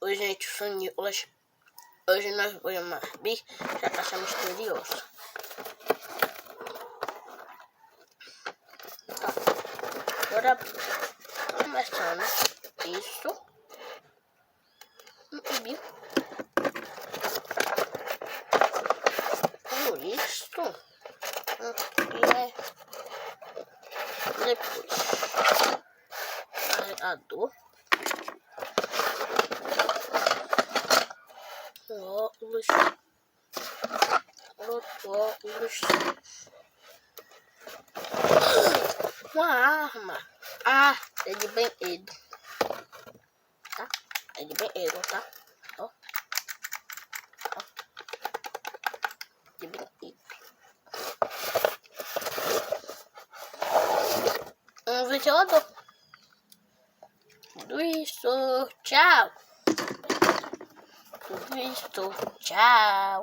Oi, gente, eu sou o Nicolas. Hoje nós vamos abrir a caixa misteriosa. Tá. Agora, começando isso. Abrir. Com isso. E depois. Carregador. Óculos, outro óculos, uma arma, é de brinquedo, tá? É de brinquedo, tá? Ó, de brinquedo. Um ventilador. Tudo isso, tchau. Tudo isso, tchau.